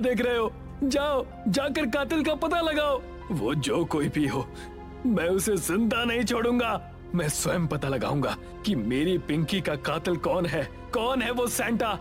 देख रहे हो? जाओ, जाकर कातिल का पता लगाओ। वो जो कोई भी हो, मैं उसे जिंदा नहीं छोड़ूंगा। मैं स्वयं पता लगाऊंगा कि मेरी पिंकी का कातिल कौन है। कौन है वो सैंटा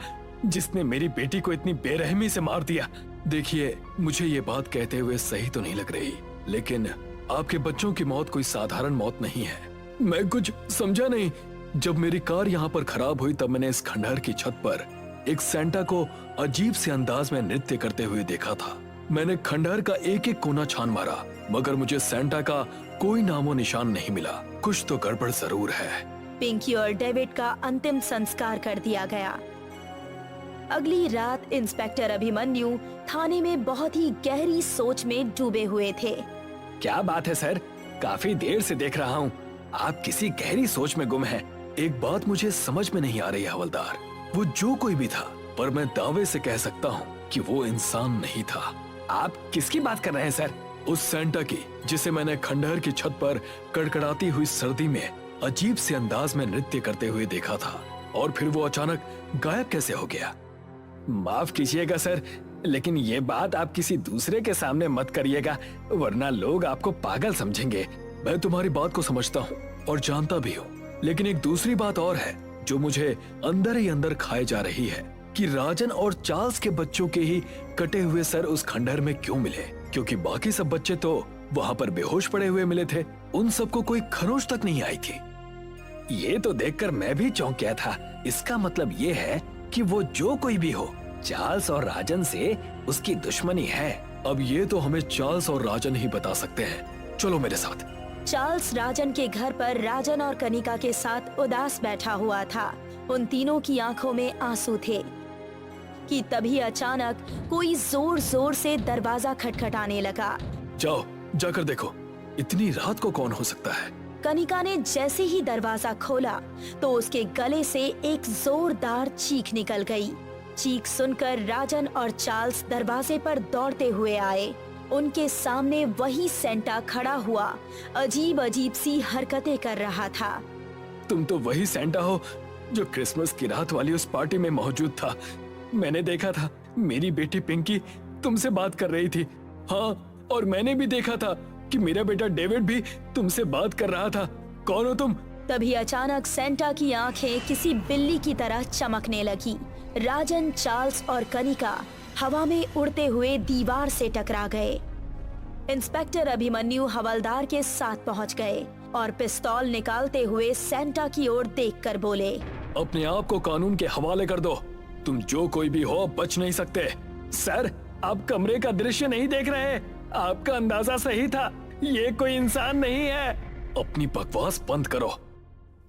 जिसने मेरी बेटी को इतनी बेरहमी से मार दिया। देखिए, मुझे ये बात कहते हुए सही तो नहीं लग रही, लेकिन आपके बच्चों की मौत कोई साधारण मौत नहीं है। मैं कुछ समझा नहीं। जब मेरी कार यहाँ पर खराब हुई तब मैंने इस खंडहर की छत पर एक सैंटा को अजीब से अंदाज में नृत्य करते हुए देखा था। मैंने खंडहर का एक एक कोना छान मारा, मगर मुझे सैंटा का कोई नामो निशान नहीं मिला। कुछ तो गड़बड़ जरूर है। पिंकी और डेविड का अंतिम संस्कार कर दिया गया। अगली रात इंस्पेक्टर अभिमन्यु थाने में बहुत ही गहरी सोच में डूबे हुए थे। क्या बात है सर, काफी देर से देख रहा हूँ आप किसी गहरी सोच में गुम हैं। एक बात मुझे समझ में नहीं आ रही हवलदार, वो जो कोई भी था, पर मैं दावे से कह सकता हूँ कि वो इंसान नहीं था। आप किसकी बात कर रहे हैं सर? उस सैंटा की जिसे मैंने खंडहर की छत पर कड़कड़ाती हुई सर्दी में अजीब से अंदाज में नृत्य करते हुए देखा था, और फिर वो अचानक गायब कैसे हो गया। माफ कीजिएगा सर, लेकिन ये बात आप किसी दूसरे के सामने मत करिएगा, वरना लोग आपको पागल समझेंगे। मैं तुम्हारी बात को समझता हूँ और जानता भी हूँ, लेकिन एक दूसरी बात और है जो मुझे अंदर ही अंदर खाए जा रही है कि राजन और चार्ल्स के बच्चों के ही कटे हुए सर उस खंडहर में क्यों मिले, क्योंकि बाकी सब बच्चे तो वहाँ पर बेहोश पड़े हुए मिले थे। उन सबको कोई खरोच तक नहीं आई थी। ये तो देखकर मैं भी चौंक गया था। इसका मतलब ये है कि वो जो कोई भी हो, चार्ल्स और राजन से उसकी दुश्मनी है। अब ये तो हमें चार्ल्स और राजन ही बता सकते हैं। चलो मेरे साथ। चार्ल्स राजन के घर पर राजन और कनिका के साथ उदास बैठा हुआ था। उन तीनों की आंखों में आंसू थे कि तभी अचानक कोई जोर जोर से दरवाजा खटखटाने लगा। जाओ, जाकर देखो, इतनी रात को कौन हो सकता है। कनिका ने जैसे ही दरवाजा खोला तो उसके गले से एक जोरदार चीख निकल गई। चीख सुनकर राजन और चार्ल्स दरवाजे पर दौड़ते हुए आए। उनके सामने वही सैंटा खड़ा हुआ अजीब अजीब सी हरकतें कर रहा था। तुम तो वही सैंटा हो जो क्रिसमस की रात वाली उस पार्टी में मौजूद था। मैंने देखा था मेरी बेटी पिंकी तुमसे बात कर रही थी। हाँ, और मैंने भी देखा था कि मेरा बेटा डेविड भी तुमसे बात कर रहा था। कौन हो तुम? तभी अचानक सैंटा की आंखें किसी बिल्ली की तरह चमकने लगी। राजन, चार्ल्स और कनिका हवा में उड़ते हुए दीवार से टकरा गए। इंस्पेक्टर अभिमन्यु हवलदार के साथ पहुंच गए और पिस्तौल निकालते हुए सैंटा की ओर देखकर बोले, अपने आप को कानून के हवाले कर दो। तुम जो कोई भी हो बच नहीं सकते। सर, आप कमरे का दृश्य नहीं देख रहे। आपका अंदाजा सही था, ये कोई इंसान नहीं है। अपनी बकवास बंद करो।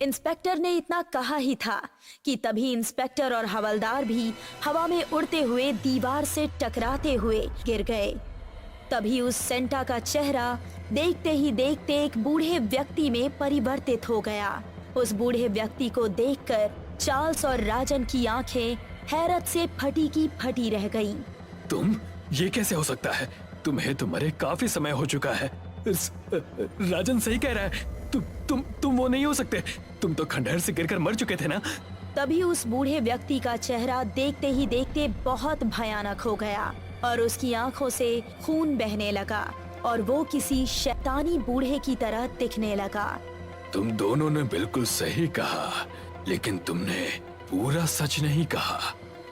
इंस्पेक्टर ने इतना कहा ही था कि तभी इंस्पेक्टर और हवलदार भी हवा में उड़ते हुए दीवार से टकराते हुए गिर गए। तभी उस सैंटा का चेहरा देखते ही देखते एक बूढ़े व्यक्ति में परिवर्तित हो गया। उस बूढ़े व्यक्ति को देखकर चार्ल्स और राजन की आंखें हैरत से फटी की फटी रह गईं। तुम, ये कैसे हो सकता है? तुम्हें तो मरे काफी समय हो चुका है। राजन सही कह रहा है। तुम वो नहीं हो सकते। तुम तो खंडहर से गिरकर मर चुके थे ना। तभी उस बूढ़े व्यक्ति का चेहरा देखते ही देखते बहुत भयानक हो गया और उसकी आंखों से खून बहने लगा और वो किसी शैतानी बूढ़े की तरह दिखने लगा। तुम दोनों ने बिल्कुल सही कहा, लेकिन तुमने पूरा सच नहीं कहा।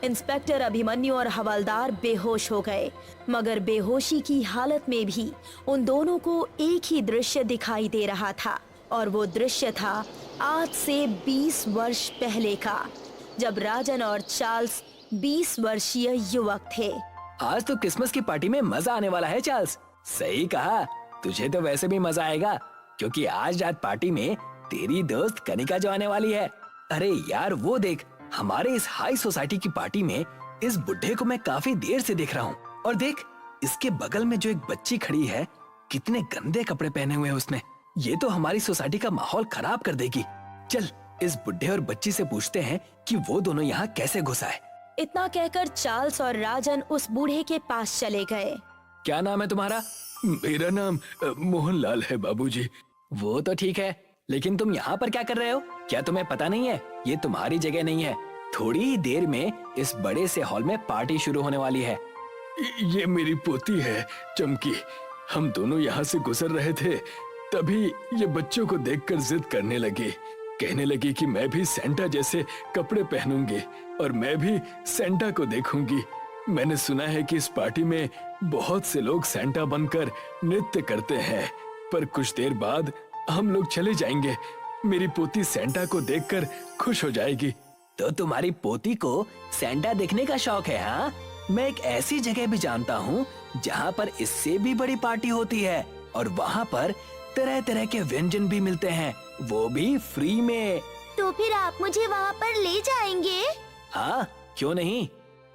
इंस्पेक्टर अभिमन्यु और हवलदार बेहोश हो गए, मगर बेहोशी की हालत में भी उन दोनों को एक ही दृश्य दिखाई दे रहा था, और वो दृश्य था आज से 20 वर्ष पहले का, जब राजन और चार्ल्स 20 वर्षीय युवक थे। आज तो क्रिसमस की पार्टी में मजा आने वाला है चार्ल्स। सही कहा, तुझे तो वैसे भी मजा आएगा, क्योंकि आज रात पार्टी में तेरी दोस्त कनिका जो आने वाली है। अरे यार, वो देख, हमारे इस हाई सोसाइटी की पार्टी में इस बुढ़े को मैं काफी देर से देख रहा हूँ। और देख, इसके बगल में जो एक बच्ची खड़ी है, कितने गंदे कपड़े पहने हुए हैं उसने। ये तो हमारी सोसाइटी का माहौल खराब कर देगी। चल, इस बुढ़े और बच्ची से पूछते हैं कि वो दोनों यहाँ कैसे घुस आए। इतना कहकर चार्ल्स और राजन उस बूढ़े के पास चले गए। क्या नाम है तुम्हारा? मेरा नाम मोहनलाल है बाबूजी। वो तो ठीक है, लेकिन तुम यहाँ पर क्या कर रहे हो? क्या तुम्हें पता नहीं है ये तुम्हारी जगह नहीं है? थोड़ी ही देर में इस बड़े से हॉल में पार्टी शुरू होने वाली है। ये मेरी पोती है चमकी। हम दोनों यहाँ से गुजर रहे थे, तभी ये बच्चों को देखकर जिद करने लगी। कहने लगी कि मैं भी सेंटा जैसे कपड़े पहनूंगी और मैं भी सेंटा को देखूंगी। मैंने सुना है कि इस पार्टी में बहुत से लोग सेंटा बनकर नृत्य करते हैं, पर कुछ देर बाद हम लोग चले जाएंगे। मेरी पोती सेंटा को देखकर खुश हो जाएगी। तो तुम्हारी पोती को सेंटा देखने का शौक है, हाँ? मैं एक ऐसी जगह भी जानता हूँ जहाँ पर इससे भी बड़ी पार्टी होती है और वहाँ पर तरह तरह के व्यंजन भी मिलते हैं, वो भी फ्री में। तो फिर आप मुझे वहाँ पर ले जाएंगे? हाँ, क्यों नहीं?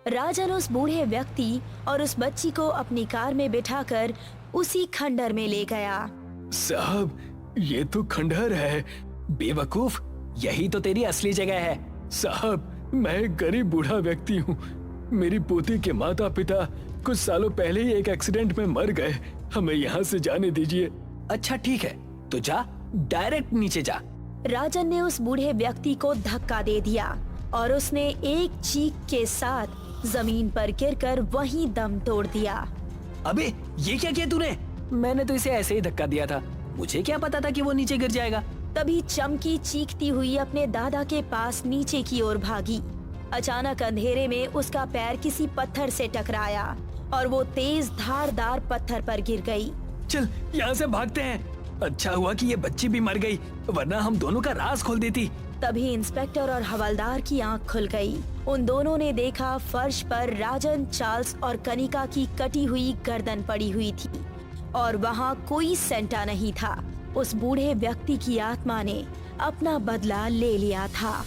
राजन उस बूढ़े व्यक्ति और उस बच्ची को अपनी कार में बिठाकर उसी खंडर में ले गया। साहब, ये तो खंडहर है। बेवकूफ, यही तो तेरी असली जगह है। साहब, मैं एक गरीब बूढ़ा व्यक्ति हूँ। मेरी पोती के माता पिता कुछ सालों पहले ही एक एक्सीडेंट में मर गए। हमें यहाँ से जाने दीजिए। अच्छा ठीक है, तो जा, डायरेक्ट नीचे जा। राजन ने उस बूढ़े व्यक्ति को धक्का दे दिया और उसने एक चीख के साथ जमीन पर गिरकर वहीं दम तोड़ दिया। अबे ये क्या किया तूने? मैंने तो इसे ऐसे ही धक्का दिया था, मुझे क्या पता था कि वो नीचे गिर जाएगा। तभी चमकी चीखती हुई अपने दादा के पास नीचे की ओर भागी। अचानक अंधेरे में उसका पैर किसी पत्थर से टकराया और वो तेज धारदार पत्थर पर गिर गई। चल यहाँ से भागते हैं। अच्छा हुआ कि ये बच्ची भी मर गई, वरना हम दोनों का राज खोल देती। तभी इंस्पेक्टर और हवलदार की आंख खुल गई। उन दोनों ने देखा फर्श पर राजन, चार्ल्स और कनिका की कटी हुई गर्दन पड़ी हुई थी और वहाँ कोई सेंटा नहीं था। उस बूढ़े व्यक्ति की आत्मा ने अपना बदला ले लिया था।